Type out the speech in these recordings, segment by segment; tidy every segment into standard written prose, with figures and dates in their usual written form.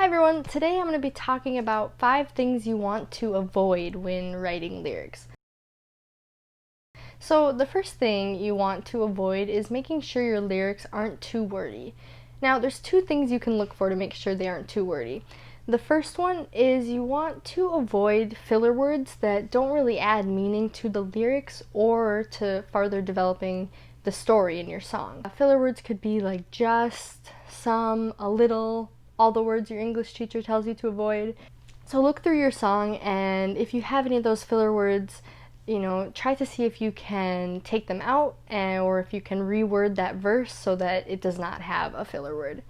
Hi everyone, today I'm going to be talking about 5 things you want to avoid when writing lyrics. So the first thing you want to avoid is making sure your lyrics aren't too wordy. Now there's 2 things you can look for to make sure they aren't too wordy. The first one is you want to avoid filler words that don't really add meaning to the lyrics or to farther developing the story in your song. Filler words could be like just, some, a little, all the words your English teacher tells you to avoid. So look through your song, and if you have any of those filler words, try to see if you can take them out or if you can reword that verse so that it does not have a filler word.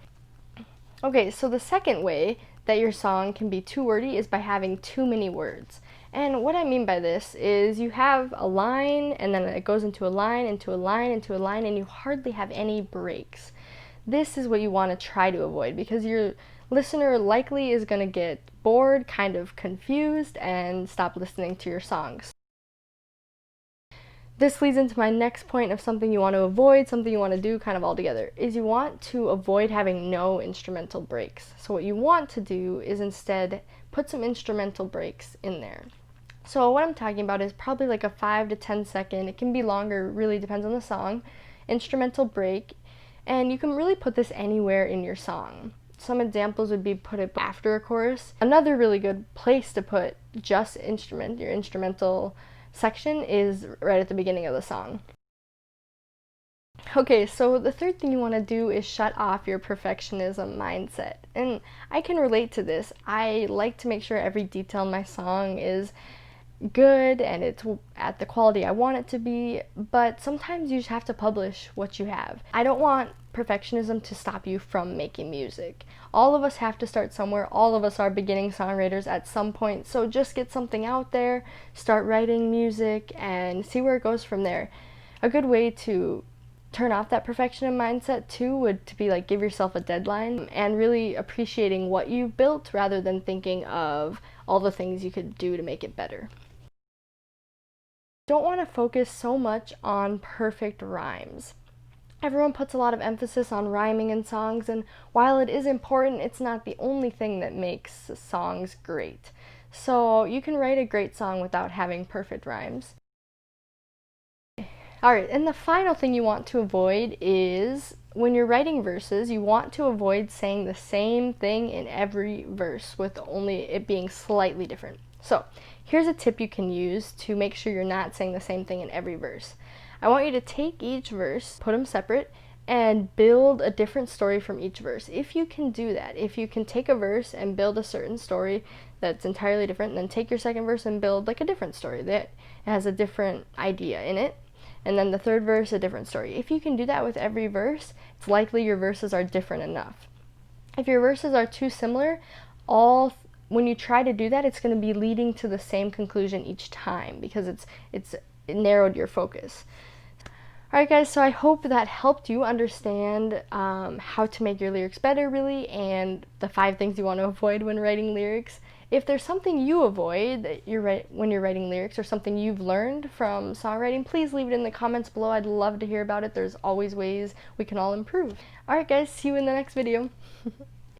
Okay, so the second way that your song can be too wordy is by having too many words. And what I mean by this is you have a line and then it goes into a line, into a line, into a line, and you hardly have any breaks. This is what you want to try to avoid because your listener likely is going to get bored, kind of confused, and stop listening to your songs. This leads into my next point of something you want to avoid, something you want to do kind of all together, is you want to avoid having no instrumental breaks. So what you want to do is instead put some instrumental breaks in there. So what I'm talking about is probably like a 5 to 10 second, it can be longer, really depends on the song, instrumental break, and you can really put this anywhere in your song. Some examples would be put it after a chorus. Another really good place to put just your instrumental section is right at the beginning of the song. Okay, so the third thing you want to do is shut off your perfectionism mindset. And I can relate to this. I like to make sure every detail in my song is good and it's at the quality I want it to be, but sometimes you just have to publish what you have. I don't want perfectionism to stop you from making music. All of us have to start somewhere. All of us are beginning songwriters at some point, so just get something out there, start writing music, and see where it goes from there. A good way to turn off that perfectionism mindset too would to be like give yourself a deadline and really appreciating what you've built rather than thinking of all the things you could do to make it better. Don't want to focus so much on perfect rhymes. Everyone puts a lot of emphasis on rhyming in songs, and while it is important, it's not the only thing that makes songs great. So you can write a great song without having perfect rhymes. Alright, and the final thing you want to avoid is when you're writing verses, you want to avoid saying the same thing in every verse with only it being slightly different. So here's a tip you can use to make sure you're not saying the same thing in every verse. I want you to take each verse, put them separate, and build a different story from each verse. If you can do that, if you can take a verse and build a certain story that's entirely different, then take your second verse and build like a different story that has a different idea in it. And then the third verse, a different story. If you can do that with every verse, it's likely your verses are different enough. If your verses are too similar, when you try to do that, it's going to be leading to the same conclusion each time because it narrowed your focus. Alright guys, so I hope that helped you understand how to make your lyrics better really, and the 5 things you want to avoid when writing lyrics. If there's something you avoid when you're writing lyrics or something you've learned from songwriting, please leave it in the comments below. I'd love to hear about it. There's always ways we can all improve. Alright guys, see you in the next video.